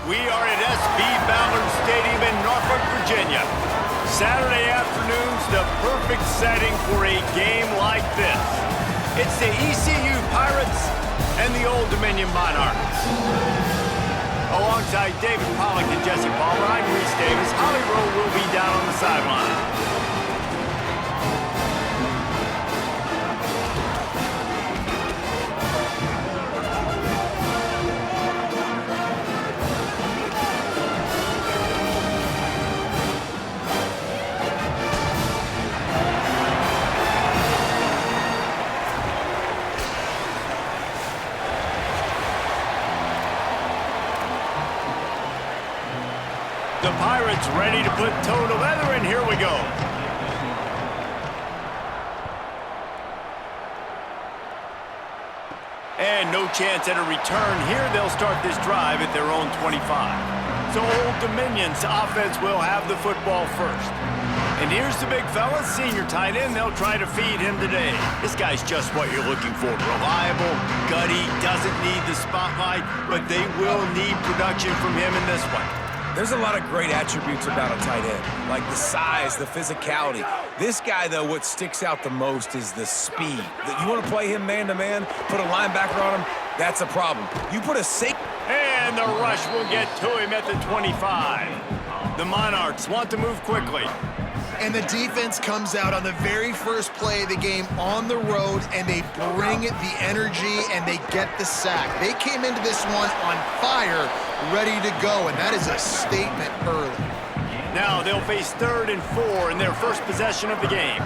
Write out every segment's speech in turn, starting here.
We are at SB Ballard Stadium in Norfolk, Virginia. Saturday afternoon's the perfect setting for a game like this. It's the ECU Pirates and the Old Dominion Monarchs. Alongside David Pollack and Jesse Palmer, I'm Reese Davis. Holly Rowe will be down on the sideline. The Pirates ready to put toe to leather, and here we go. And no chance at a return here. They'll start this drive at their own 25. So Old Dominion's offense will have the football first. And here's the big fella, senior tight end. They'll try to feed him today. This guy's just what you're looking for. Reliable, gutty, doesn't need the spotlight, but they will need production from him in this one. There's a lot of great attributes about a tight end, like the size, the physicality. This guy, though, what sticks out the most is the speed. You want to play him man-to-man, put a linebacker on him, that's a problem. You put a safety... And the rush will get to him at the 25. The Monarchs want to move quickly. And the defense comes out on the very first play of the game on the road, and they bring the energy, and they get the sack. They came into this one on fire, ready to go, and that is a statement early. Now they'll face 3rd and 4 in their first possession of the game.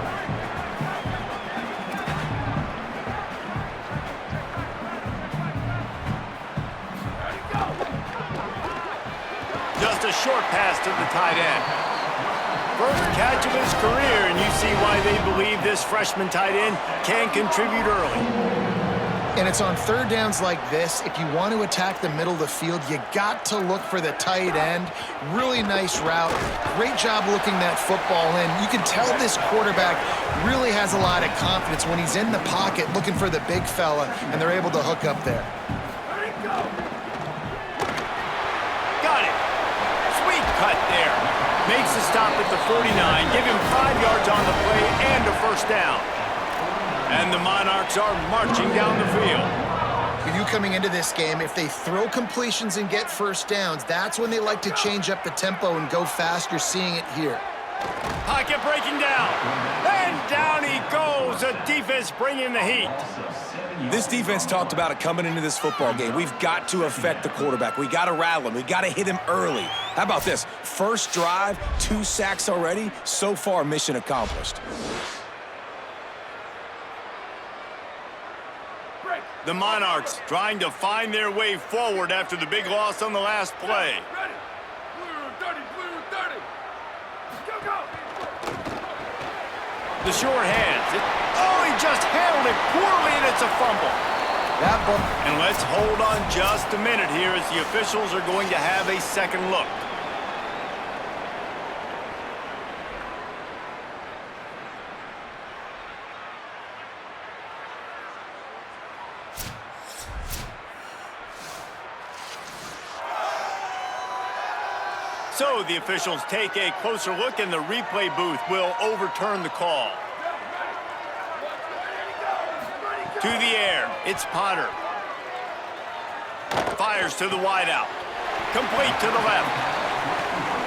Just a short pass to the tight end. First catch of his career, and you see why they believe this freshman tight end can contribute early. And it's on 3rd downs like this, if you want to attack the middle of the field, you got to look for the tight end. Really nice route. Great job looking that football in. You can tell this quarterback really has a lot of confidence when he's in the pocket looking for the big fella, and they're able to hook up there. Got it. Sweet cut there. Makes the stop at the 49, give him 5 yards on the play and a first down. And the Monarchs are marching down the field. For you coming into this game, if they throw completions and get first downs, that's when they like to change up the tempo and go fast. You're seeing it here. Pocket breaking down. And down he goes. The defense bringing the heat. This defense talked about it coming into this football game. We've got to affect the quarterback. We got to rattle him. We got to hit him early. How about this? First drive, 2 sacks already. So far, mission accomplished. The Monarchs trying to find their way forward after the big loss on the last play. The sure hands. Oh, he just handled it poorly, and it's a fumble. And let's hold on just a minute here as the officials are going to have a second look. So the officials take a closer look, and the replay booth will overturn the call. To the air, it's Potter. Fires to the wideout. Complete to the left.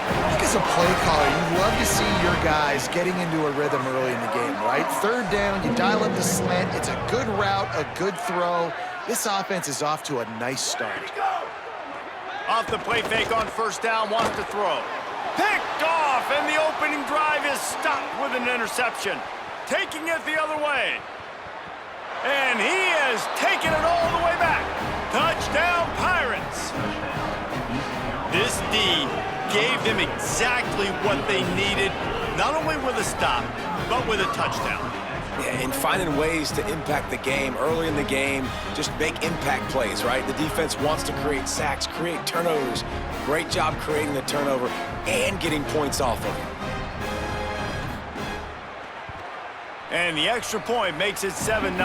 I think as a play caller, you love to see your guys getting into a rhythm early in the game, right? 3rd down, you dial up the slant. It's a good route, a good throw. This offense is off to a nice start. Off the play fake on first down, wants to throw. Picked off, and the opening drive is stopped with an interception. Taking it the other way. And he has taken it all the way back. Touchdown, Pirates. This D gave them exactly what they needed, not only with a stop, but with a touchdown. Yeah, and finding ways to impact the game early in the game, just make impact plays, right? The defense wants to create sacks, create turnovers. Great job creating the turnover and getting points off of it. And the extra point makes it 7-0.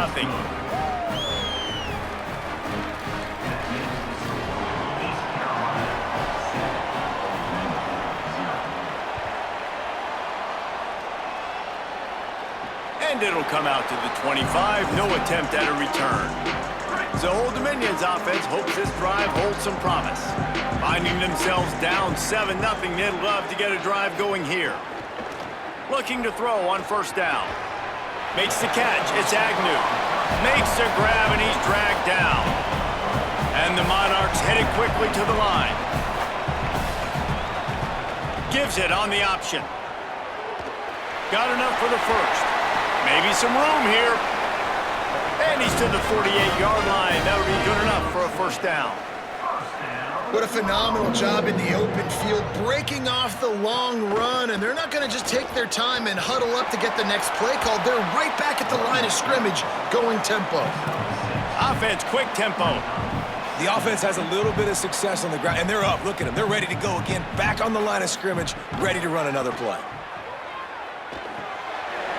And it'll come out to the 25. No attempt at a return. So Old Dominion's offense hopes this drive holds some promise. Finding themselves down 7-0, they'd love to get a drive going here. Looking to throw on first down. Makes the catch. It's Agnew. Makes the grab, and he's dragged down. And the Monarchs headed quickly to the line. Gives it on the option. Got enough for the first. Maybe some room here. And he's to the 48-yard line. That would be good enough for a first down. What a phenomenal job in the open field, breaking off the long run, and they're not going to just take their time and huddle up to get the next play called. They're right back at the line of scrimmage, going tempo. Offense, quick tempo. The offense has a little bit of success on the ground, and they're up. Look at them. They're ready to go again, back on the line of scrimmage, ready to run another play.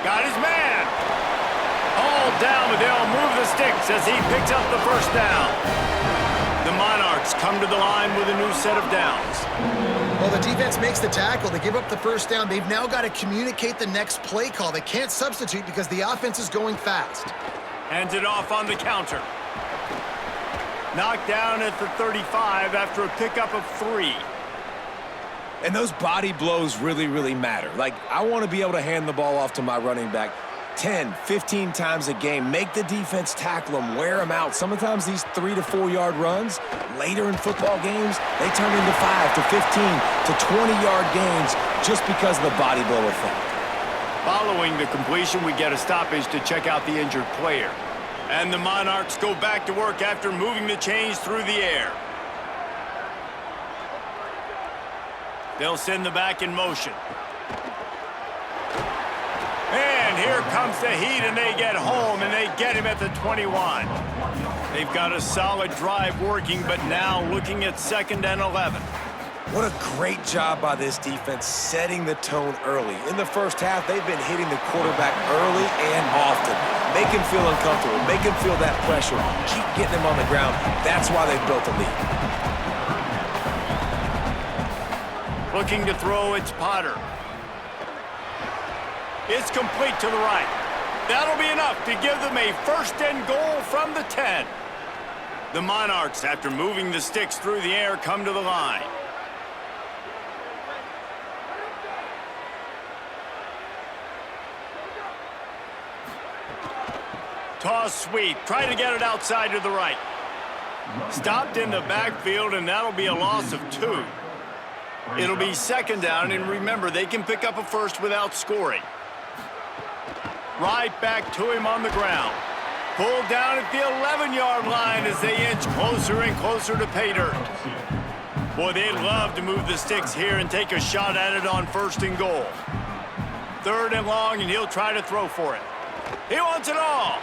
Got his man. All down, but they'll move the sticks as he picks up the first down. The Monarchs come to the line with a new set of downs. Well, the defense makes the tackle. They give up the first down. They've now got to communicate the next play call. They can't substitute because the offense is going fast. Hands it off on the counter. Knocked down at the 35 after a pickup of 3. And those body blows really, really matter. Like, I want to be able to hand the ball off to my running back 10, 15 times a game. Make the defense tackle them, wear them out. Sometimes these 3 to 4 yard runs, later in football games, they turn into 5 to 15 to 20-yard gains just because of the body blow effect. Following the completion, we get a stoppage to check out the injured player. And the Monarchs go back to work after moving the chains through the air. They'll send the back in motion. And here comes the heat, and they get home, and they get him at the 21. They've got a solid drive working, but now looking at 2nd and 11. What a great job by this defense setting the tone early. In the first half, they've been hitting the quarterback early and often. Make him feel uncomfortable. Make him feel that pressure. Keep getting him on the ground. That's why they've built a lead. Looking to throw, it's Potter. It's complete to the right. That'll be enough to give them a 1st and goal from the 10. The Monarchs, after moving the sticks through the air, come to the line. Toss sweep. Try to get it outside to the right. Stopped in the backfield, and that'll be a loss of 2. It'll be 2nd down, and remember, they can pick up a first without scoring. Right back to him on the ground. Pulled down at the 11-yard line as they inch closer and closer to pay dirt. Boy, they'd love to move the sticks here and take a shot at it on 1st and goal. 3rd and long, and he'll try to throw for it. He wants it all.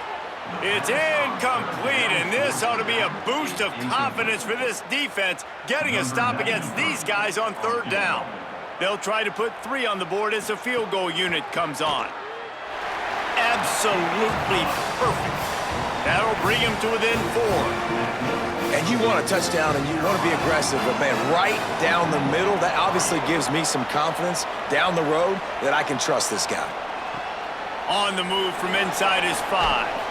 It's incomplete, and this ought to be a boost of confidence for this defense, getting a stop against these guys on 3rd down. They'll try to put 3 on the board as the field goal unit comes on. Absolutely perfect. That'll bring him to within 4. And you want a touchdown, and you want to be aggressive, but, man, right down the middle, that obviously gives me some confidence down the road that I can trust this guy. On the move from inside his 5.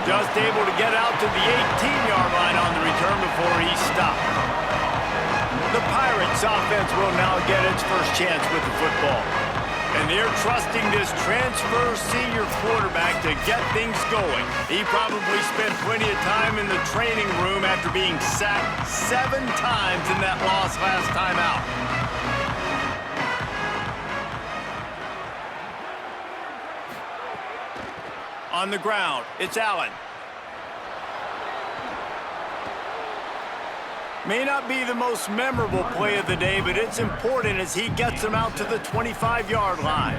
Just able to get out to the 18-yard line on the return before he's stopped. The Pirates offense will now get its first chance with the football. And they're trusting this transfer senior quarterback to get things going. He probably spent plenty of time in the training room after being sacked 7 times in that loss last time out. On the ground, it's Allen. May not be the most memorable play of the day, but it's important as he gets them out to the 25-yard line.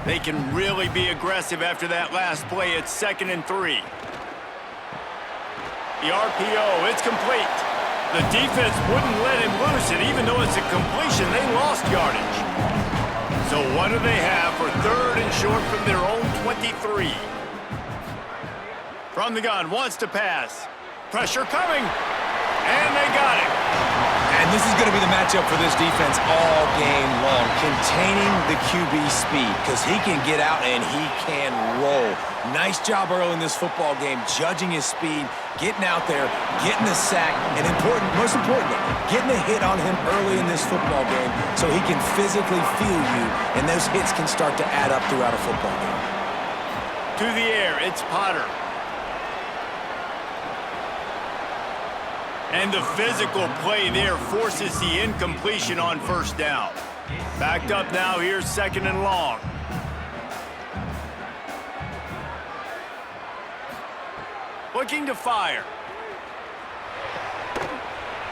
They can really be aggressive after that last play. It's 2nd and 3. The RPO, it's complete. The defense wouldn't let him loose, and even though it's a completion, they lost yardage. So what do they have for 3rd and short from their own 23? From the gun, wants to pass. Pressure coming. And they got it. Yeah, and this is going to be the matchup for this defense all game long. Containing the QB speed, because he can get out and he can roll. Nice job early in this football game, judging his speed, getting out there, getting the sack, and most importantly, getting a hit on him early in this football game so he can physically feel you, and those hits can start to add up throughout a football game. To the air, it's Potter. And the physical play there forces the incompletion on first down. Backed up now, here's 2nd and long. Looking to fire.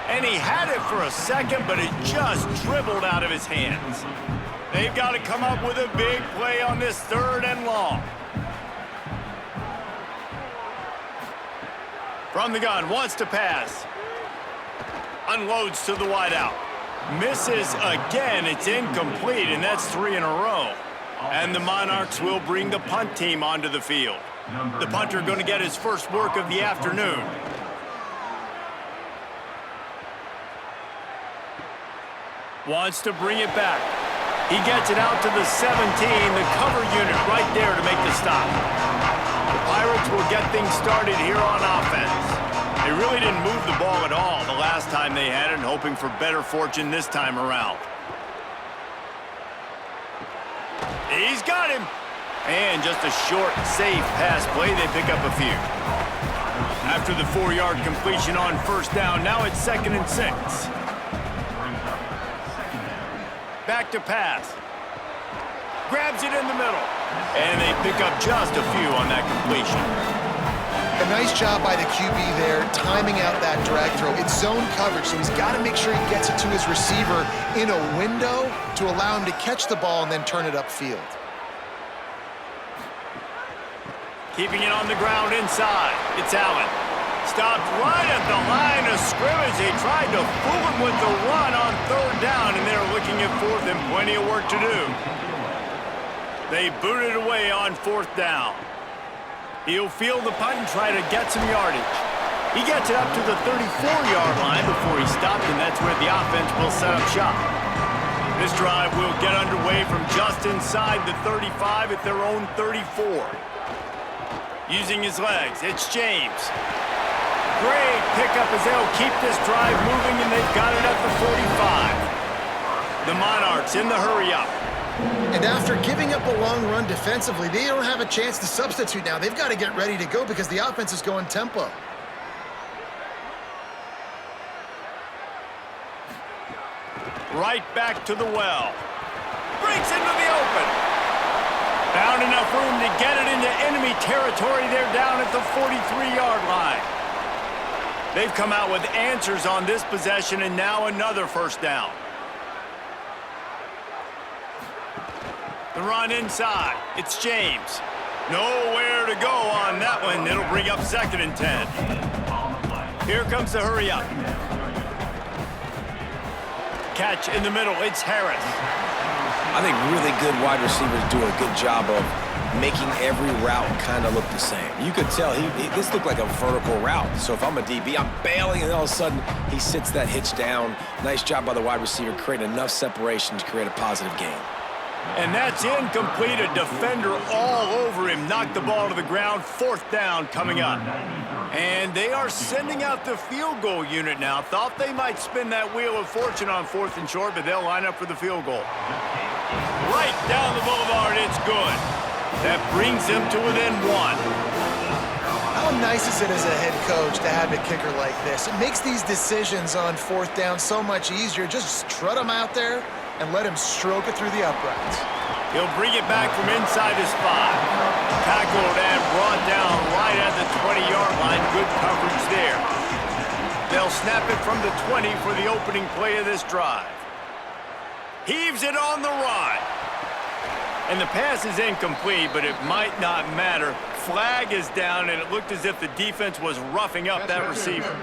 And he had it for a second, but it just dribbled out of his hands. They've got to come up with a big play on this 3rd and long. From the gun, wants to pass. Unloads to the wideout. Misses again. It's incomplete, and that's 3 in a row. And the Monarchs will bring the punt team onto the field. The punter going to get his first work of the afternoon. Wants to bring it back. He gets it out to the 17. The cover unit right there to make the stop. The Pirates will get things started here on offense. They really didn't move the ball at all the last time they had it, hoping for better fortune this time around. He's got him. And just a short, safe pass play. They pick up a few. After the 4-yard completion on first down, now it's 2nd and 6. Back to pass. Grabs it in the middle. And they pick up just a few on that completion. A nice job by the QB there, timing out that drag throw. It's zone coverage, so he's got to make sure he gets it to his receiver in a window to allow him to catch the ball and then turn it upfield. Keeping it on the ground inside. It's Allen. Stopped right at the line of scrimmage. They tried to fool him with the run on 3rd down, and they're looking at 4th and plenty of work to do. They booted away on 4th down. He'll field the punt and try to get some yardage. He gets it up to the 34-yard line before he stopped, and that's where the offense will set up shop. This drive will get underway from just inside the 35 at their own 34. Using his legs, it's James. Great pickup as they'll keep this drive moving, and they've got it at the 45. The Monarchs in the hurry-up. And after giving up a long run defensively, they don't have a chance to substitute now. They've got to get ready to go because the offense is going tempo. Right back to the well. Breaks into the open. Found enough room to get it into enemy territory. They're down at the 43-yard line. They've come out with answers on this possession, and now another first down. The run inside. It's James. Nowhere to go on that one. It'll bring up 2nd and 10. Here comes the hurry up. Catch in the middle. It's Harris. I think really good wide receivers do a good job of making every route kind of look the same. You could tell this looked like a vertical route. So if I'm a DB, I'm bailing, and all of a sudden he sits that hitch down. Nice job by the wide receiver, creating enough separation to create a positive gain. And that's incomplete. A defender all over him. Knocked the ball to the ground. 4th down coming up. And they are sending out the field goal unit now. Thought they might spin that wheel of fortune on 4th and short, but they'll line up for the field goal. Right down the boulevard. It's good. That brings them to within 1. How nice is it as a head coach to have a kicker like this? It makes these decisions on 4th down so much easier. Just strut him out there and let him stroke it through the uprights. He'll bring it back from inside his 5. Tackled and brought down right at the 20-yard line. Good coverage there. They'll snap it from the 20 for the opening play of this drive. Heaves it on the run. And the pass is incomplete, but it might not matter. Flag is down, and it looked as if the defense was roughing up that receiver.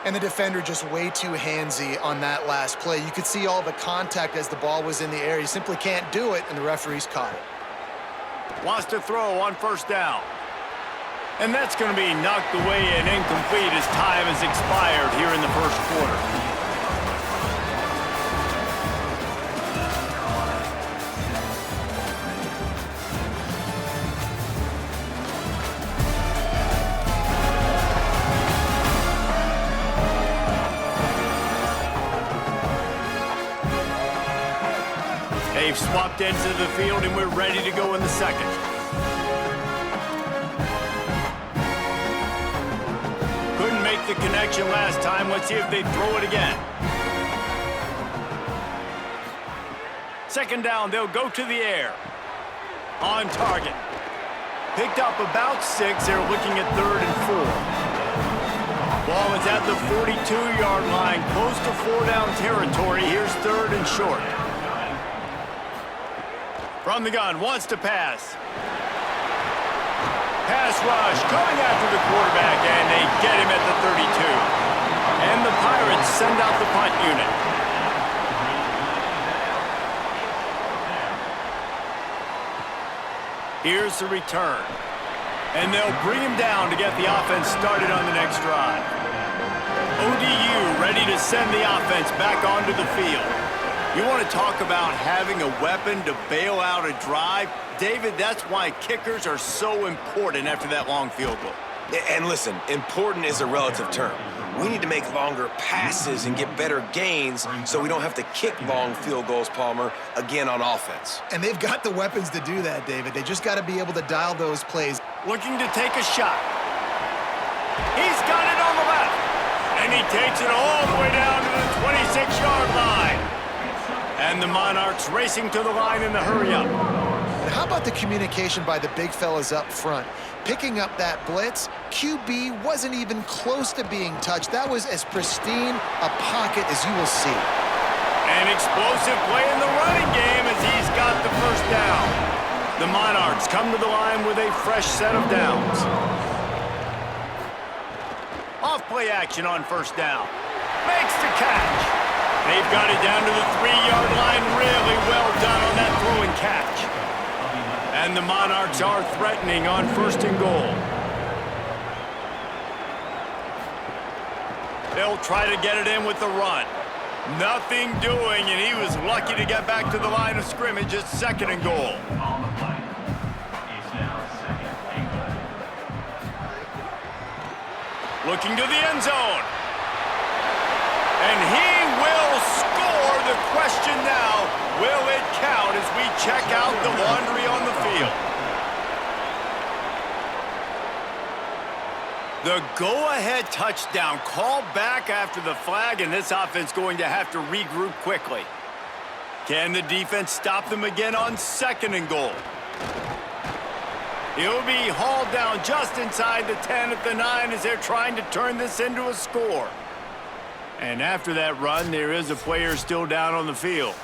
And the defender just way too handsy on that last play. You could see all the contact as the ball was in the air. He simply can't do it, and the referees caught it. Wants to throw on 1st down. And that's going to be knocked away and incomplete as time has expired here in the first quarter. They've swapped into the field, and we're ready to go in the second. Couldn't make the connection last time. Let's see if they throw it again. Second down, they'll go to the air. On target. Picked up about 6. They're looking at 3rd and 4. Ball is at the 42-yard line, close to 4-down territory. Here's 3rd and short. From the gun, wants to pass. Pass rush, coming after the quarterback, and they get him at the 32. And the Pirates send out the punt unit. Here's the return. And they'll bring him down to get the offense started on the next drive. ODU ready to send the offense back onto the field. You want to talk about having a weapon to bail out a drive? David, that's why kickers are so important after that long field goal. And listen, important is a relative term. We need to make longer passes and get better gains so we don't have to kick long field goals, Palmer, again on offense. And they've got the weapons to do that, David. They just got to be able to dial those plays. Looking to take a shot. He's got it on the left. And he takes it all the way down to the 26-yard line. And the Monarchs racing to the line in the hurry-up. How about the communication by the big fellas up front? Picking up that blitz, QB wasn't even close to being touched. That was as pristine a pocket as you will see. An explosive play in the running game as he's got the first down. The Monarchs come to the line with a fresh set of downs. Off play action on first down. Makes the catch. They've got it down to the 3-yard line. Really well done on that throw and catch. And the Monarchs are threatening on 1st and goal. They'll try to get it in with the run. Nothing doing, and he was lucky to get back to the line of scrimmage at 2nd and goal. Looking to the end zone. And he will score. The question now, will it count as we check out the laundry on the field? The go-ahead touchdown called back after the flag, and this offense going to have to regroup quickly. Can the defense stop them again on 2nd and goal? He'll be hauled down just inside the 10 at the 9 as they're trying to turn this into a score. And after that run, there is a player still down on the field.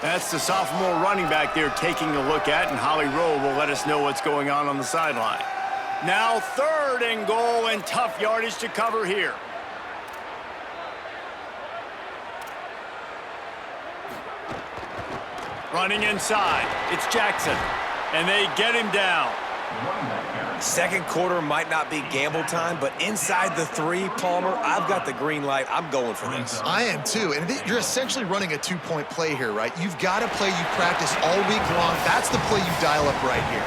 That's the sophomore running back they're taking a look at, and Holly Rowe will let us know what's going on the sideline. Now 3rd and goal, and tough yardage to cover here. Running inside, it's Jackson, and they get him down. Second quarter might not be gamble time, but inside the 3, Palmer, I've got the green light. I'm going for this. I am too, and you're essentially running a 2-point play here, right? You've got a play you practice all week long. That's the play you dial up right here.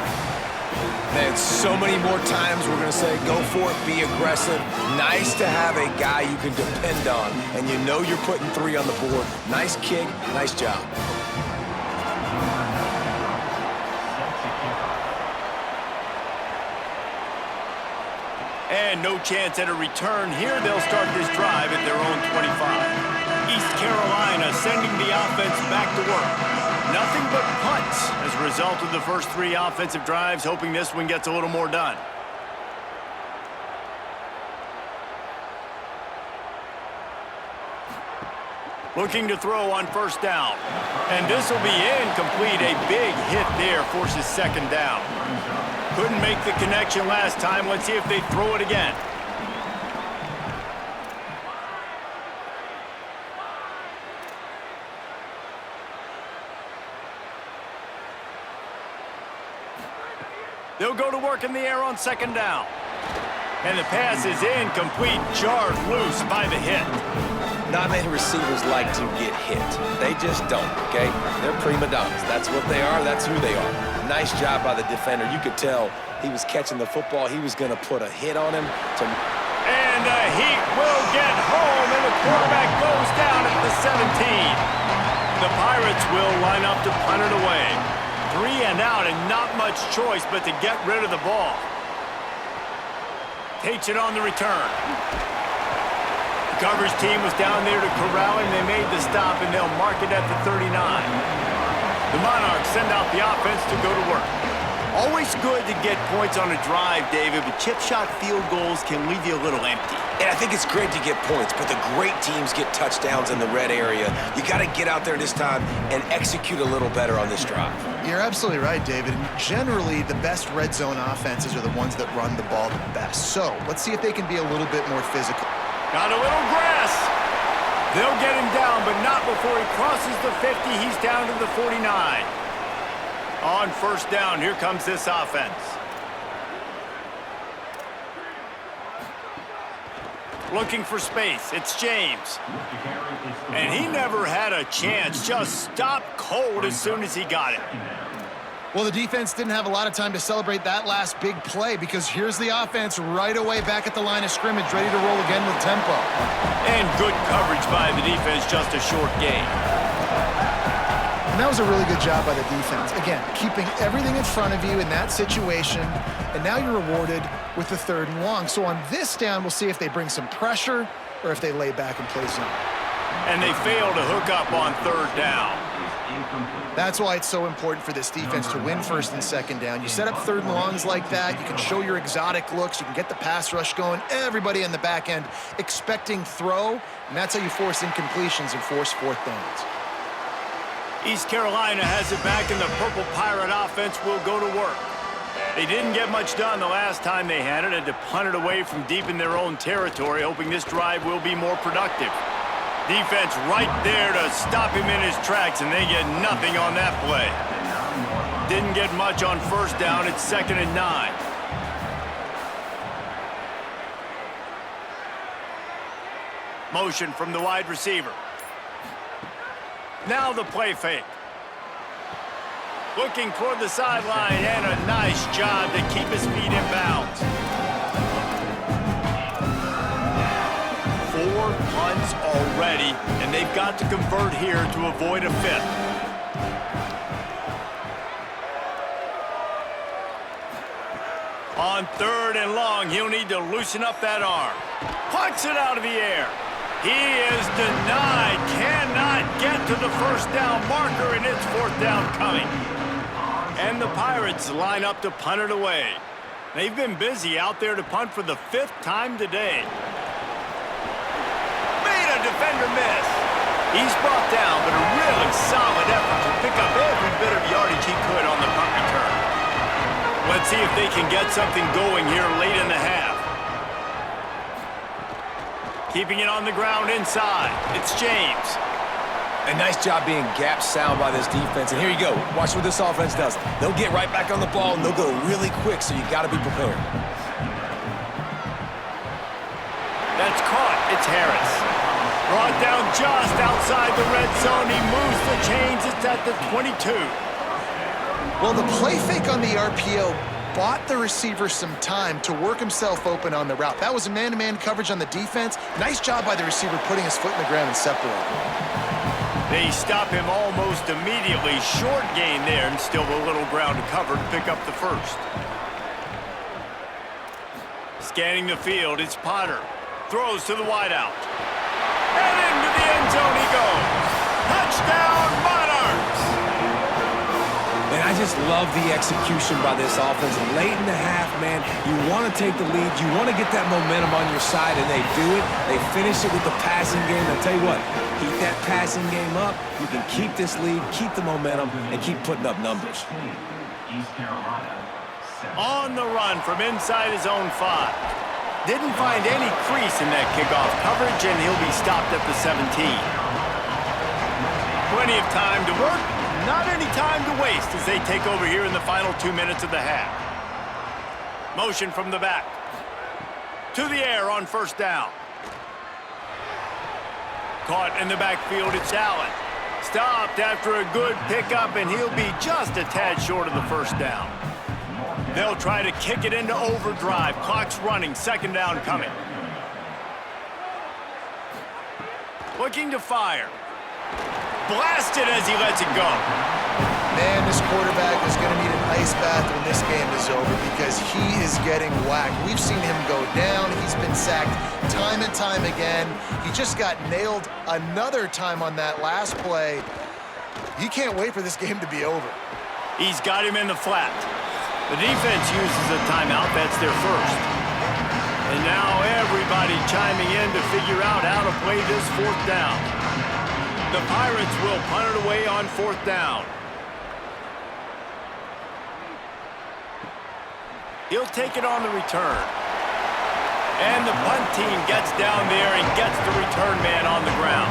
Man, so many more times we're going to say, go for it, be aggressive. Nice to have a guy you can depend on, and you know you're putting 3 on the board. Nice kick, nice job. And no chance at a return here. They'll start this drive at their own 25. East Carolina sending the offense back to work. Nothing but punts as a result of the first 3 offensive drives, hoping this one gets a little more done. Looking to throw on first down. And this will be incomplete. A big hit there forces 2nd down. Couldn't make the connection last time. Let's see if they throw it again. They'll go to work in the air on 2nd down. And the pass is incomplete, jarred loose by the hit. Not many receivers like to get hit. They just don't, okay? They're prima donnas. That's what they are. That's who they are. Nice job by the defender. You could tell he was catching the football. He was going to put a hit on him. And the Heat will get home, and the quarterback goes down at the 17. The Pirates will line up to punt it away. 3 and out, and not much choice but to get rid of the ball. Takes it on the return. The coverage team was down there to corral him. They made the stop, and they'll mark it at the 39. The Monarchs send out the offense to go to work. Always good to get points on a drive, David, but chip shot field goals can leave you a little empty. And I think it's great to get points, but the great teams get touchdowns in the red area. You got to get out there this time and execute a little better on this drive. You're absolutely right, David. And generally, the best red zone offenses are the ones that run the ball the best. So let's see if they can be a little bit more physical. Got a little grass. They'll get him down, but not before he crosses the 50. He's down to the 49. On first down, here comes this offense. Looking for space. It's James. And he never had a chance. Just stopped cold as soon as he got it. Well, the defense didn't have a lot of time to celebrate that last big play because here's the offense right away back at the line of scrimmage, ready to roll again with tempo. And good coverage by the defense, just a short gain. And that was a really good job by the defense. Again, keeping everything in front of you in that situation, and now you're rewarded with the 3rd and long. So on this down, we'll see if they bring some pressure or if they lay back and play zone. And they fail to hook up on 3rd down. That's why it's so important for this defense to win 1st and 2nd down. You set up 3rd and longs like that, you can show your exotic looks, you can get the pass rush going, everybody in the back end expecting throw, and that's how you force incompletions and force 4th downs. East Carolina has it back, and the Purple Pirate offense will go to work. They didn't get much done the last time they had it, and to punt it away from deep in their own territory, hoping this drive will be more productive. Defense right there to stop him in his tracks, and they get nothing on that play. Didn't get much on 1st down. It's 2nd and 9. Motion from the wide receiver. Now the play fake. Looking toward the sideline, and a nice job to keep his feet in bounds. 4 punts already, and they've got to convert here to avoid a 5th. On 3rd and long, he'll need to loosen up that arm. Plucks it out of the air. He is denied, cannot get to the 1st down marker, and it's 4th down coming. And the Pirates line up to punt it away. They've been busy out there to punt for the 5th time today. Made a defender miss. He's brought down, but a really solid effort to pick up every bit of yardage he could on the punt return. Let's see if they can get something going here late in the half. Keeping it on the ground inside. It's James. A nice job being gap sound by this defense. And here you go. Watch what this offense does. They'll get right back on the ball, and they'll go really quick, so you got to be prepared. That's caught. It's Harris. Brought down just outside the red zone. He moves the chains. It's at the 22. Well, the play fake on the RPO bought the receiver some time to work himself open on the route. That was a man-to-man coverage on the defense. Nice job by the receiver putting his foot in the ground and separating. They stop him almost immediately. Short gain there, and still a little ground to cover to pick up the 1st. Scanning the field, it's Potter. Throws to the wideout. And into the end zone he goes. Touchdown, Monarchs! And I just love the execution by this offense. Late in the half, man, you want to take the lead. You want to get that momentum on your side, and they do it. They finish it with the passing game. I'll tell you what, keep that passing game up. You can keep this lead, keep the momentum, and keep putting up numbers. On the run from inside his own 5. Didn't find any crease in that kickoff coverage, and he'll be stopped at the 17. Plenty of time to work. Not any time to waste as they take over here in the final 2 minutes of the half. Motion from the back. To the air on first down. Caught in the backfield, it's Allen. Stopped after a good pickup, and he'll be just a tad short of the first down. They'll try to kick it into overdrive. Clock's running, second down coming. Looking to fire. Blasted as he lets it go. Man, this quarterback is going to need an ice bath when this game is over because he is getting whacked. We've seen him go down. He's been sacked time and time again. He just got nailed another time on that last play. He can't wait for this game to be over. He's got him in the flat. The defense uses a timeout. That's their first. And now everybody chiming in to figure out how to play this fourth down. The Pirates will punt it away on fourth down. He'll take it on the return. And the punt team gets down there and gets the return man on the ground.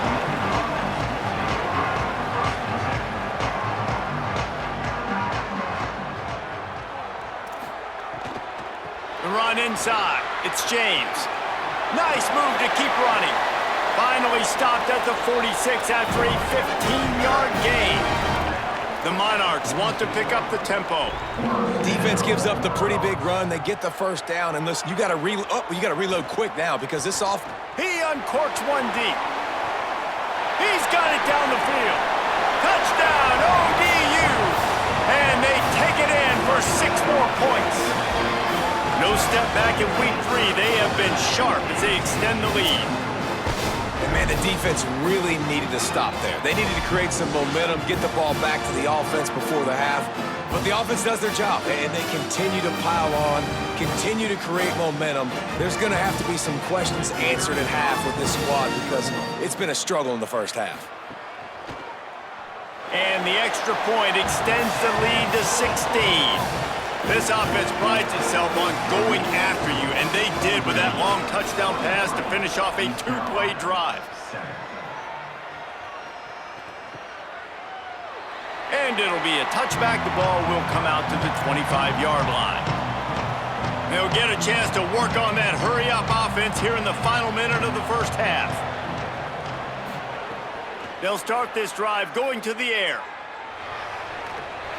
The run inside. It's James. Nice move to keep running. Finally stopped at the 46 after a 15-yard gain. The Monarchs want to pick up the tempo. Defense gives up the pretty big run. They get the first down, and listen, you got to reload quick now because this off. He uncorks one deep. He's got it down the field. Touchdown, ODU, and they take it in for 6 more points. No step back in week 3. They have been sharp as they extend the lead. And man, the defense really needed to stop there. They needed to create some momentum, get the ball back to the offense before the half. But the offense does their job, and they continue to pile on, continue to create momentum. There's going to have to be some questions answered at half with this squad because it's been a struggle in the first half. And the extra point extends the lead to 16. This offense prides itself on going after you, and they did with that long touchdown pass to finish off a 2-play drive. And it'll be a touchback. The ball will come out to the 25-yard line. They'll get a chance to work on that hurry-up offense here in the final minute of the first half. They'll start this drive going to the air.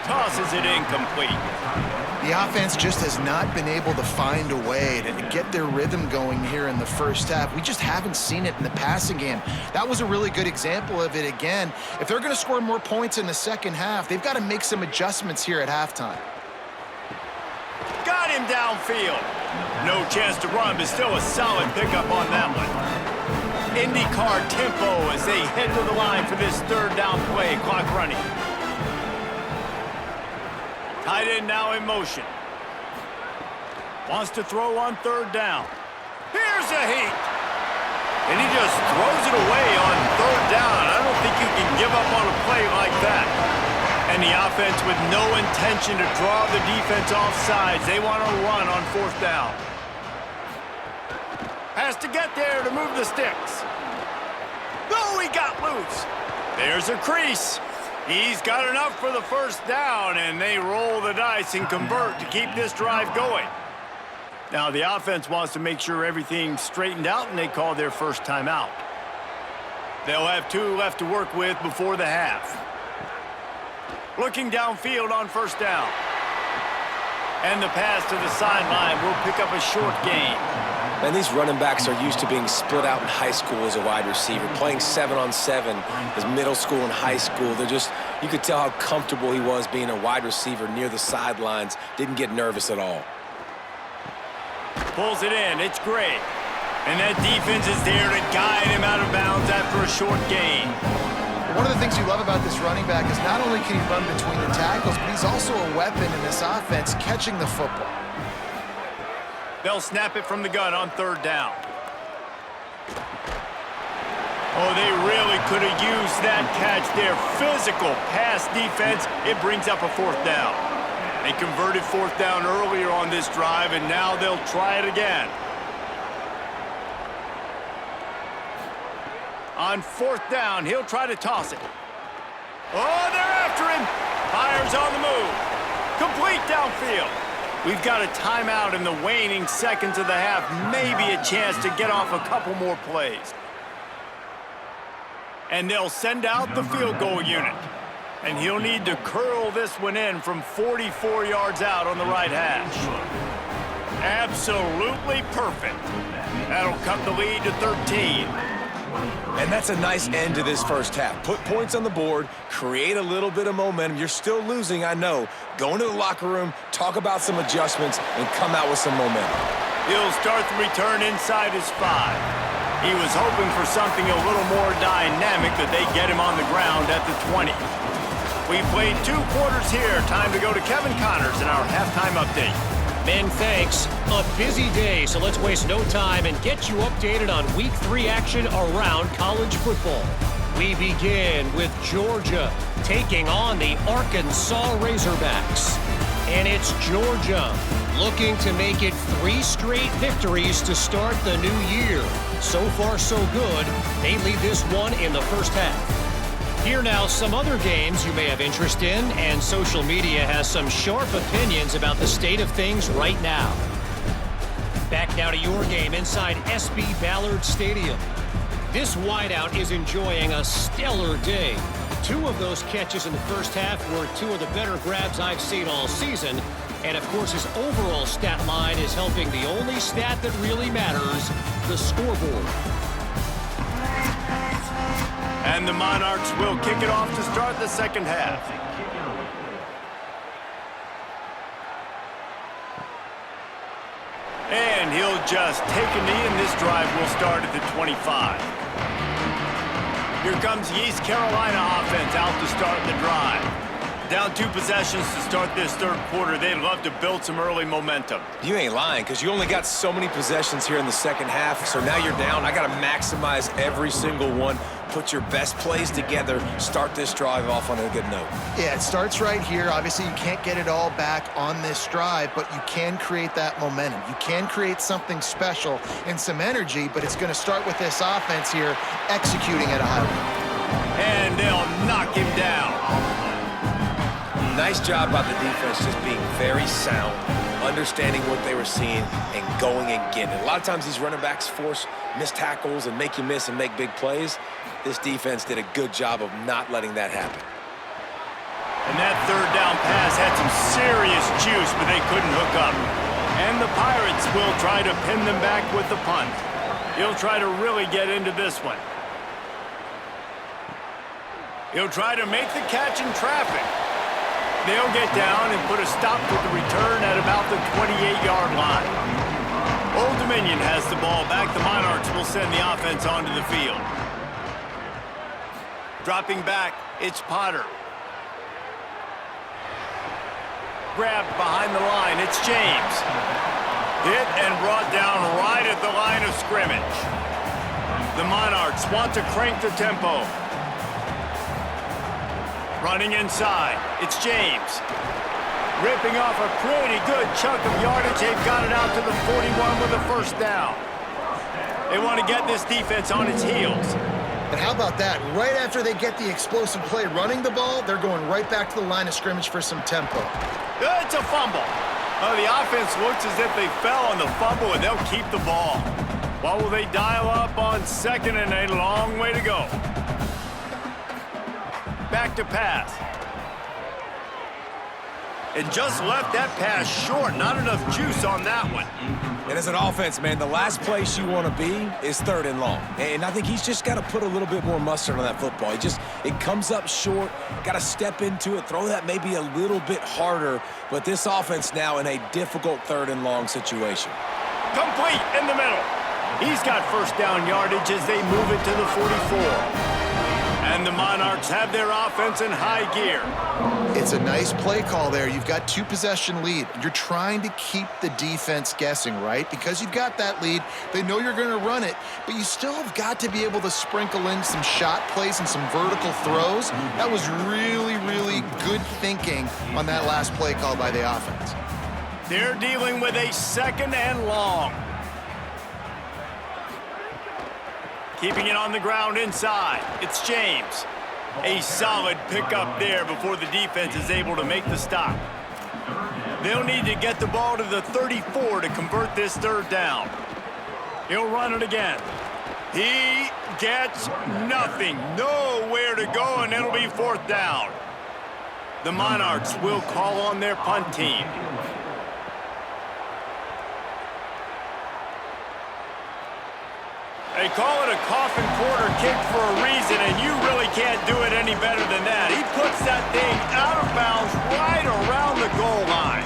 Tosses it incomplete. The offense just has not been able to find a way to get their rhythm going here in the first half. We just haven't seen it in the passing game. That was a really good example of it again. If they're going to score more points in the second half, they've got to make some adjustments here at halftime. Got him downfield. No chance to run, but still a solid pickup on that one. IndyCar tempo as they head to the line for this third down play. Clock running. Tight end now in motion. Wants to throw on third down. Here's a heat. And he just throws it away on third down. I don't think you can give up on a play like that. And the offense with no intention to draw the defense off sides. They want to run on fourth down. Has to get there to move the sticks. Oh, he got loose. There's a crease. He's got enough for the first down, and they roll the dice and convert to keep this drive going. Now, the offense wants to make sure everything's straightened out, and they call their first timeout. They'll have 2 left to work with before the half. Looking downfield on first down. And the pass to the sideline will pick up a short gain. And these running backs are used to being split out in high school as a wide receiver, playing 7-on-7 as middle school and high school. You could tell how comfortable he was being a wide receiver near the sidelines. Didn't get nervous at all. Pulls it in. It's Gray. And that defense is there to guide him out of bounds after a short gain. One of the things you love about this running back is not only can he run between the tackles, but he's also a weapon in this offense, catching the football. They'll snap it from the gun on third down. Oh, they really could have used that catch there. Physical pass defense. It brings up a fourth down. They converted fourth down earlier on this drive, and now they'll try it again. On fourth down, he'll try to toss it. Oh, they're after him. Fires on the move. Complete downfield. We've got a timeout in the waning seconds of the half. Maybe a chance to get off a couple more plays. And they'll send out the field goal unit. And he'll need to curl this one in from 44 yards out on the right hash. Absolutely perfect. That'll cut the lead to 13. And that's a nice end to this first half. Put points on the board, create a little bit of momentum. You're still losing, I know. Go into the locker room, talk about some adjustments, and come out with some momentum. He'll start the return inside his 5. He was hoping for something a little more dynamic that they get him on the ground at the 20. We played 2 quarters here. Time to go to Kevin Connors in our halftime update. Men, thanks. A busy day, so let's waste no time and get you updated on Week 3 action around college football. We begin with Georgia taking on the Arkansas Razorbacks. And it's Georgia looking to make it 3 straight victories to start the new year. So far, so good. They lead this one in the first half. Here now, some other games you may have interest in, and social media has some sharp opinions about the state of things right now. Back now to your game inside SB Ballard Stadium. This wideout is enjoying a stellar day. 2 of those catches in the first half were 2 of the better grabs I've seen all season. And, of course, his overall stat line is helping the only stat that really matters, the scoreboard. And the Monarchs will kick it off to start the second half. And he'll just take a knee, and this drive will start at the 25. Here comes the East Carolina offense out to start the drive. Down 2 possessions to start this third quarter. They'd love to build some early momentum. You ain't lying, because you only got so many possessions here in the second half, so now you're down. I got to maximize every single one. Put your best plays together. Start this drive off on a good note. Yeah, it starts right here. Obviously, you can't get it all back on this drive, but you can create that momentum. You can create something special and some energy, but it's going to start with this offense here executing at a high level. And they'll knock him down. Nice job by the defense just being very sound, understanding what they were seeing, and going and getting it. A lot of times these running backs force missed tackles and make you miss and make big plays. This defense did a good job of not letting that happen. And that third down pass had some serious juice, but they couldn't hook up. And the Pirates will try to pin them back with the punt. He'll try to really get into this one. He'll try to make the catch in traffic. They'll get down and put a stop to the return at about the 28-yard line. Old Dominion has the ball back. The Monarchs will send the offense onto the field. Dropping back, it's Potter. Grabbed behind the line, it's James. Hit and brought down right at the line of scrimmage. The Monarchs want to crank the tempo. Running inside, it's James. Ripping off a pretty good chunk of yardage. They've got it out to the 41 with a first down. They want to get this defense on its heels. And how about that? Right after they get the explosive play running the ball, they're going right back to the line of scrimmage for some tempo. It's a fumble. The offense looks as if they fell on the fumble, and they'll keep the ball. What will they dial up on second, and a long way to go? Back to pass. And just left that pass short. Not enough juice on that one. And as an offense, man, the last place you want to be is 3rd and long. And I think he's just got to put a little bit more mustard on that football. It comes up short, got to step into it, throw that maybe a little bit harder. But this offense now in a difficult 3rd and long situation. Complete in the middle. He's got first down yardage as they move it to the 44. And the Monarchs have their offense in high gear. It's a nice play call there. You've got 2-possession lead. You're trying to keep the defense guessing, right? Because you've got that lead. They know you're going to run it, but you still have got to be able to sprinkle in some shot plays and some vertical throws. That was really, really good thinking on that last play call by the offense. They're dealing with a 2nd and long. Keeping it on the ground inside. It's James. A solid pickup there before the defense is able to make the stop. They'll need to get the ball to the 34 to convert this third down. He'll run it again. He gets nothing. Nowhere to go, and it'll be fourth down. The Monarchs will call on their punt team. They call it a coffin quarter kick for a reason, and you really can't do it any better than that. He puts that thing out of bounds right around the goal line.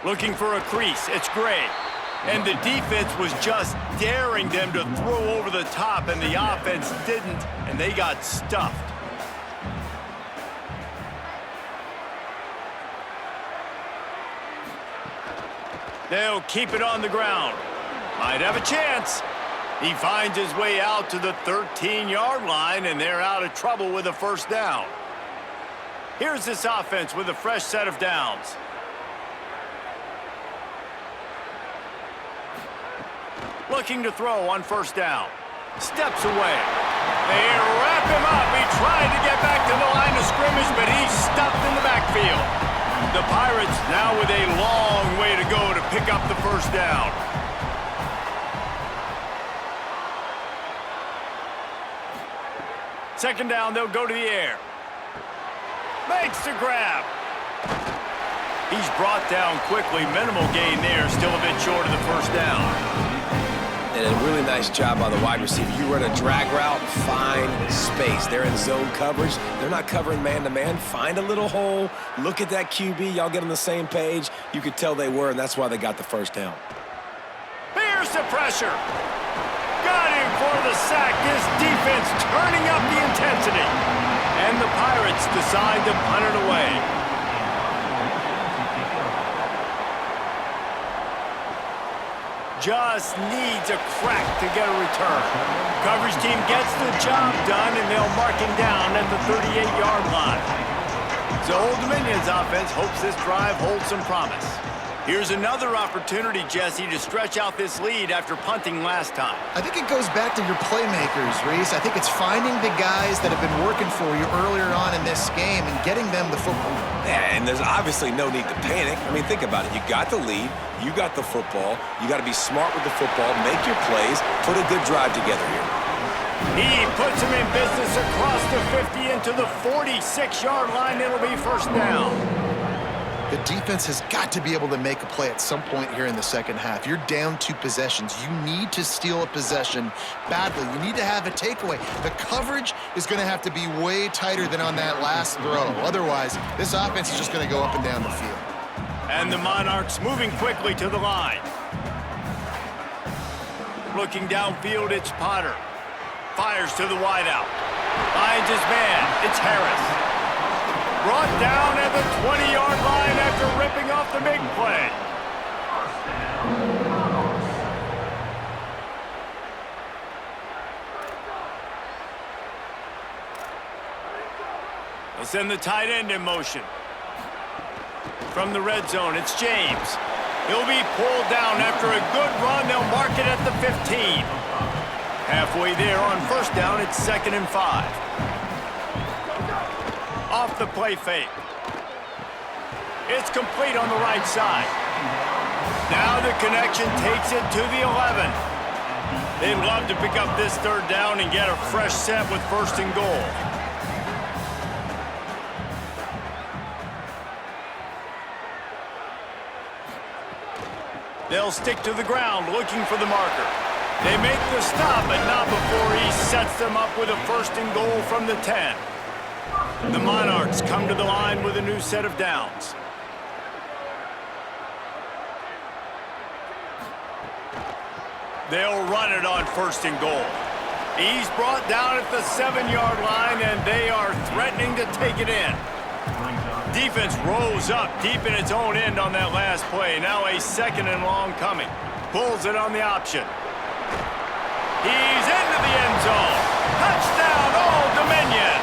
Looking for a crease. It's Gray. And the defense was just daring them to throw over the top, and the offense didn't, and they got stuffed. They'll keep it on the ground. Might have a chance. He finds his way out to the 13-yard line, and they're out of trouble with a first down. Here's this offense with a fresh set of downs. Looking to throw on first down. Steps away. They wrap him up. He tried to get back to the line of scrimmage, but he's stuffed in the backfield. The Pirates now with a long way to go to pick up the first down. Second down, they'll go to the air. Makes the grab. He's brought down quickly. Minimal gain there, still a bit short of the first down. And a really nice job by the wide receiver. You run a drag route, find space. They're in zone coverage. They're not covering man-to-man. Find a little hole. Look at that QB. Y'all get on the same page. You could tell they were, and that's why they got the first down. Here's the pressure. Got him for the sack. This defense turning up the intensity. And the Pirates decide to punt it away. Just needs a crack to get a return. Coverage team gets the job done, and they'll mark him down at the 38-yard line. So Old Dominion's offense hopes this drive holds some promise. Here's another opportunity, Jesse, to stretch out this lead after punting last time. I think it goes back to your playmakers, Reese. I think it's finding the guys that have been working for you earlier on in this game and getting them the football. Yeah, and there's obviously no need to panic. I mean, think about it. You got the lead. You got the football. You got to be smart with the football. Make your plays. Put a good drive together here. He puts him in business across the 50 into the 46-yard line. It'll be first down. The defense has got to be able to make a play at some point here in the second half. You're down 2 possessions. You need to steal a possession badly. You need to have a takeaway. The coverage is going to have to be way tighter than on that last throw. Otherwise, this offense is just going to go up and down the field. And the Monarchs moving quickly to the line. Looking downfield, it's Potter. Fires to the wideout. Finds his man. It's Harris. Brought down at the 20-yard line after ripping off the big play. They'll send the tight end in motion. From the red zone, it's James. He'll be pulled down after a good run. They'll mark it at the 15. Halfway there on first down, it's 2nd and 5. Off the play fake. It's complete on the right side. Now the connection takes it to the 11. They'd love to pick up this third down and get a fresh set with 1st and goal. They'll stick to the ground looking for the marker. They make the stop, but not before he sets them up with a 1st and goal from the 10. The Monarchs come to the line with a new set of downs. They'll run it on 1st and goal. He's brought down at the 7-yard line, and they are threatening to take it in. Defense rose up deep in its own end on that last play. Now a 2nd and long coming. Pulls it on the option. He's into the end zone. Touchdown, Old Dominion.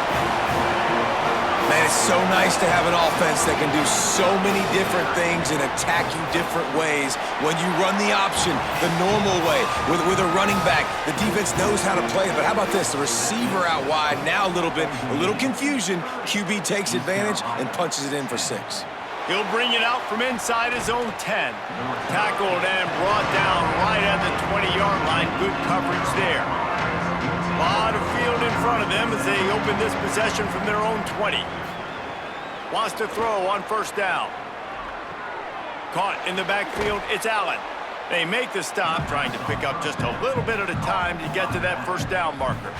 Man, it's so nice to have an offense that can do so many different things and attack you different ways. When you run the option the normal way with a running back, the defense knows how to play it. But how about this? The receiver out wide, now a little confusion. QB takes advantage and punches it in for 6. He'll bring it out from inside his own 10. Tackled and brought down right at the 20-yard line. Good coverage there. A lot of field in front of them as they open this possession from their own 20. Wants to throw on first down. Caught in the backfield, it's Allen. They make the stop, trying to pick up just a little bit at a time to get to that first down marker.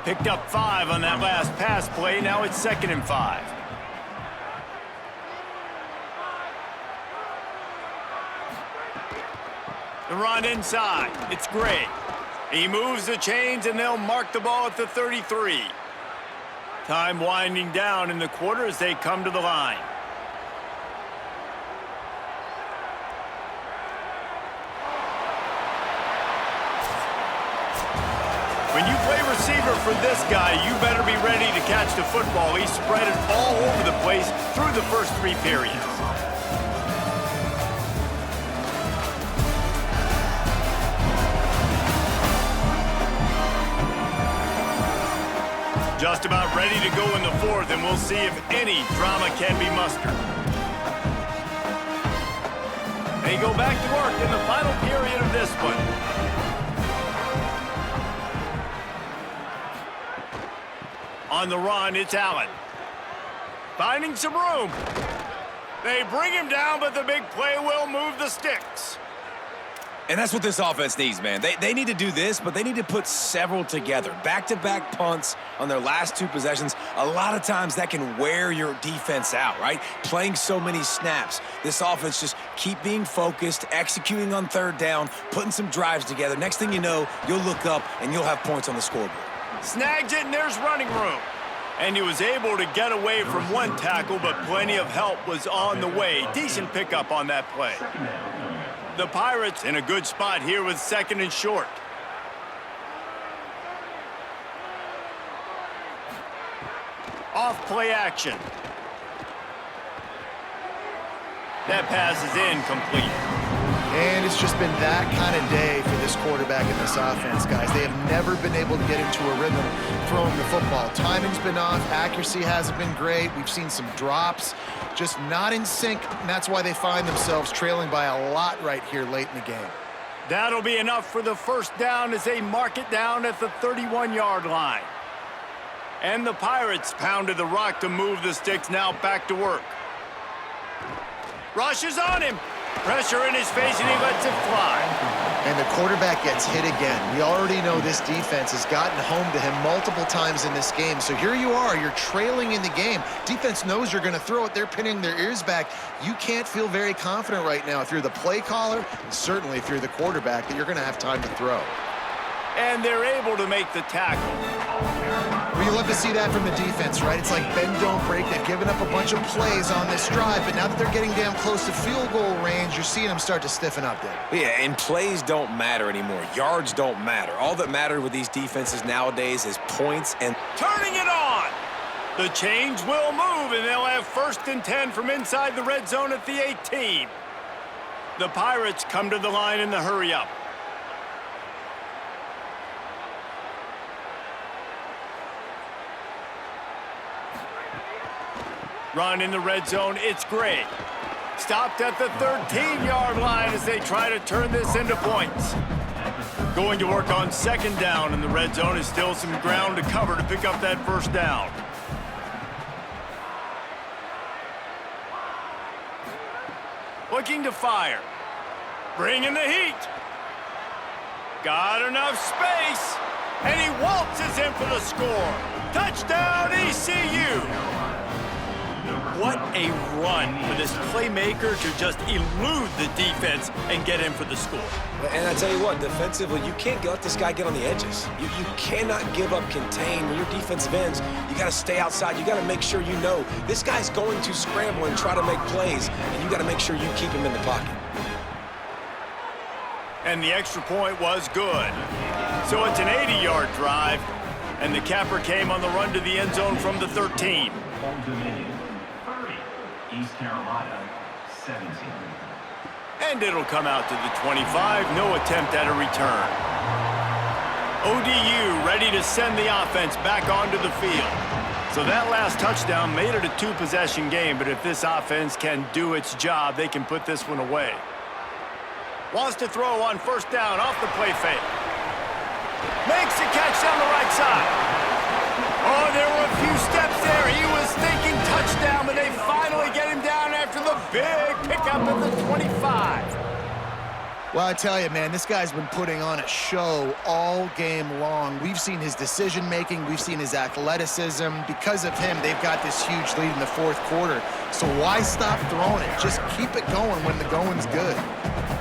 Picked up 5 on that last pass play. Now it's 2nd and 5. The run inside. It's Gray. He moves the chains, and they'll mark the ball at the 33. Time winding down in the quarter as they come to the line. When you play receiver for this guy, you better be ready to catch the football. He's spread it all over the place through the first 3 periods. Just about ready to go in the 4th, and we'll see if any drama can be mustered. They go back to work in the final period of this one. On the run, it's Allen. Finding some room. They bring him down, but the big play will move the sticks. And that's what this offense needs, man. They need to do this, but they need to put several together. Back-to-back punts on their last 2 possessions. A lot of times that can wear your defense out, right? Playing so many snaps. This offense just keep being focused, executing on 3rd down, putting some drives together. Next thing you know, you'll look up and you'll have points on the scoreboard. Snags it, and there's running room. And he was able to get away from 1 tackle, but plenty of help was on the way. Decent pickup on that play. The Pirates in a good spot here with 2nd and short. Off play action. That pass is incomplete. And it's just been that kind of day for this quarterback and this offense, guys. They have never been able to get into a rhythm throwing the football. Timing's been off. Accuracy hasn't been great. We've seen some drops. Just not in sync, and that's why they find themselves trailing by a lot right here late in the game. That'll be enough for the first down as they mark it down at the 31-yard line. And the Pirates pounded the rock to move the sticks, now back to work. Rushes on him. Pressure in his face, and he lets it fly. And the quarterback gets hit again. We already know this defense has gotten home to him multiple times in this game. So here you are, you're trailing in the game. Defense knows you're going to throw it. They're pinning their ears back. You can't feel very confident right now if you're the play caller, and certainly if you're the quarterback, that you're going to have time to throw. And they're able to make the tackle. Well, you love to see that from the defense, right? It's like bend, don't break. They've given up a bunch of plays on this drive, but now that they're getting damn close to field goal range, you're seeing them start to stiffen up there. Yeah, and plays don't matter anymore. Yards don't matter. All that matters with these defenses nowadays is points and... Turning it on! The chains will move, and they'll have 1st and 10 from inside the red zone at the 18. The Pirates come to the line in the hurry-up. Run in the red zone, it's Gray. Stopped at the 13-yard line as they try to turn this into points. Going to work on 2nd down in the red zone is still some ground to cover to pick up that first down. Looking to fire. Bringing the heat. Got enough space. And he waltzes in for the score. Touchdown, ECU. What a run for this playmaker to just elude the defense and get in for the score. And I tell you what, defensively, you can't let this guy get on the edges. You cannot give up contain. When your defensive ends, you got to stay outside. You got to make sure you know this guy's going to scramble and try to make plays, and you got to make sure you keep him in the pocket. And the extra point was good. So it's an 80-yard drive. And the capper came on the run to the end zone from the 13. Home Dominion, 30. East Carolina, 17. And it'll come out to the 25. No attempt at a return. ODU ready to send the offense back onto the field. So that last touchdown made it a two-possession game, but if this offense can do its job, they can put this one away. Wants to throw on first down off the play fake. Makes a catch down the right side. Oh, there were a few steps there. He was thinking touchdown, but they finally get him down after the big pickup at the 25. Well, I tell you, man, this guy's been putting on a show all game long. We've seen his decision-making. We've seen his athleticism. Because of him, they've got this huge lead in the fourth quarter. So why stop throwing it? Just keep it going when the going's good.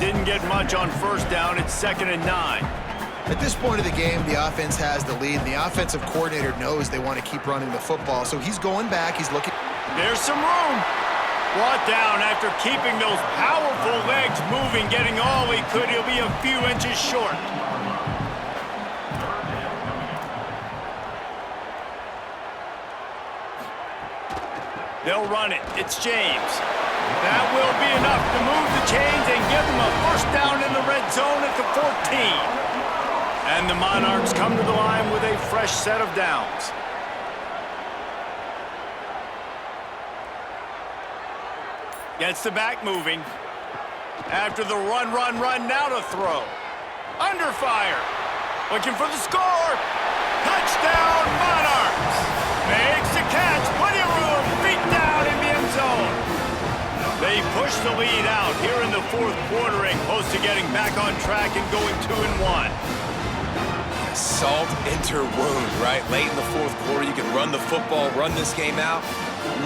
Didn't get much on first down. It's 2nd and 9. At this point of the game, the offense has the lead, and the offensive coordinator knows they want to keep running the football. So he's going back. He's looking. There's some room. Brought down after keeping those powerful legs moving, getting all he could. He'll be a few inches short. They'll run it. It's James. That will be enough to move the chains and give them a first down in the red zone at the 14. And the Monarchs come to the line with a fresh set of downs. Gets the back moving. After the run, now to throw. Under fire. Looking for the score. Touchdown, Monarchs. Makes the catch. Plenty of room. Feet down in the end zone. They push the lead out here in the fourth quarter and close to getting back on track and going 2-1. Salt into wound, right? Late in the fourth quarter, you can run the football, run this game out.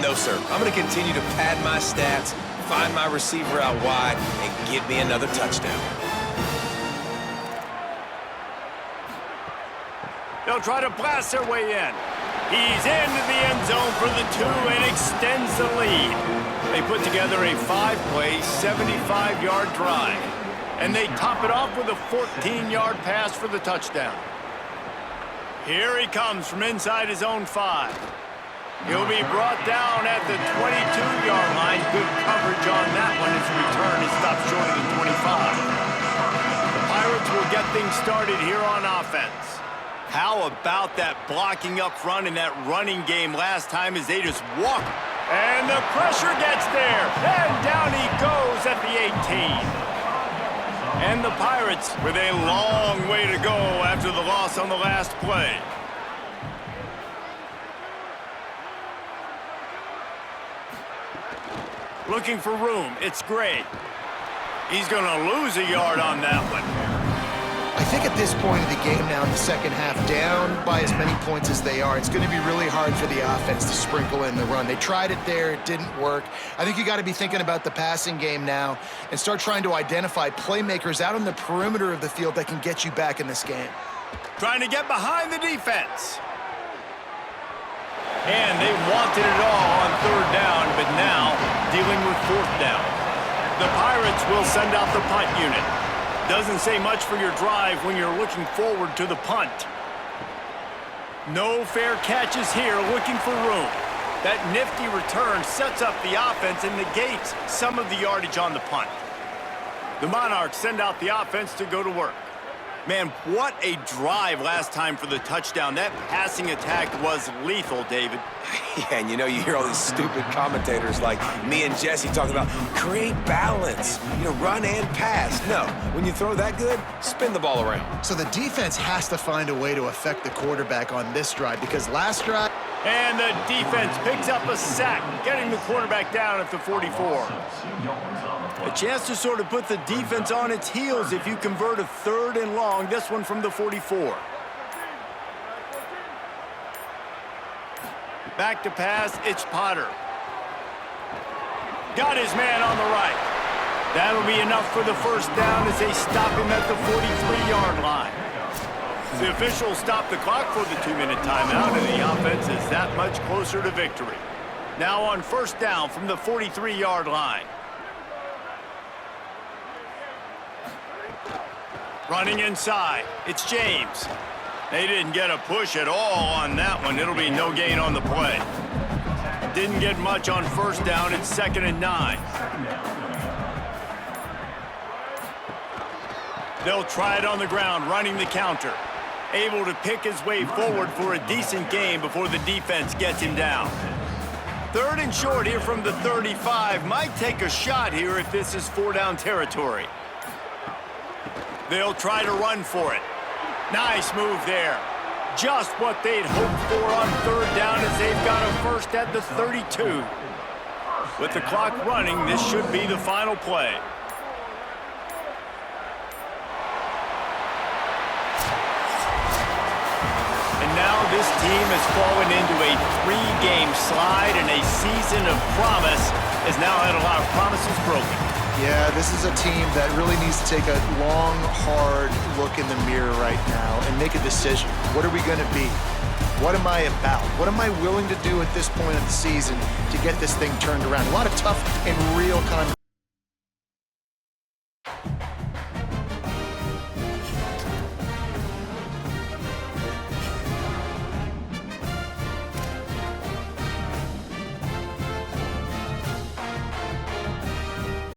No, sir. I'm going to continue to pad my stats, find my receiver out wide, and get me another touchdown. They'll try to blast their way in. He's into the end zone for the 2 and extends the lead. They put together a 5-play, 75-yard drive. And they top it off with a 14-yard pass for the touchdown. Here he comes from inside his own 5. He'll be brought down at the 22-yard line. Good coverage on that one. His return is stopped short of the 25. The Pirates will get things started here on offense. How about that blocking up front in that running game last time as they just walk? And the pressure gets there. And down he goes at the 18. And the Pirates with a long way to go after the loss on the last play. Looking for room. It's Gray. He's going to lose a yard on that one. I think at this point of the game now in the second half, down by as many points as they are, it's going to be really hard for the offense to sprinkle in the run. They tried it there. It didn't work. I think you got to be thinking about the passing game now and start trying to identify playmakers out on the perimeter of the field that can get you back in this game. Trying to get behind the defense. And they wanted it all on third down, but now dealing with fourth down. The Pirates will send out the punt unit. Doesn't say much for your drive when you're looking forward to the punt. No fair catches here, looking for room. That nifty return sets up the offense and negates some of the yardage on the punt. The Monarchs send out the offense to go to work. Man, what a drive last time for the touchdown. That passing attack was lethal, David. Yeah, and you know, you hear all these stupid commentators like me and Jesse talking about create balance, run and pass. No, when you throw that good, spin the ball around. So the defense has to find a way to affect the quarterback on this drive because last drive... And the defense picks up a sack, getting the quarterback down at the 44. A chance to sort of put the defense on its heels if you convert a 3rd and long, this one from the 44. Back to pass, it's Potter. Got his man on the right. That'll be enough for the first down as they stop him at the 43-yard line. The officials stop the clock for the 2-minute timeout, and the offense is that much closer to victory. Now on first down from the 43-yard line. Running inside, it's James. They didn't get a push at all on that one. It'll be no gain on the play. Didn't get much on first down. It's 2nd and 9. They'll try it on the ground, running the counter. Able to pick his way forward for a decent gain before the defense gets him down. 3rd and short here from the 35. Might take a shot here if this is 4-down territory. They'll try to run for it. Nice move there. Just what they'd hoped for on 3rd down as they've got a first at the 32. With the clock running, this should be the final play. Now this team has fallen into a 3-game slide, and a season of promise has now had a lot of promises broken. Yeah, this is a team that really needs to take a long, hard look in the mirror right now and make a decision. What are we going to be? What am I about? What am I willing to do at this point of the season to get this thing turned around? A lot of tough and real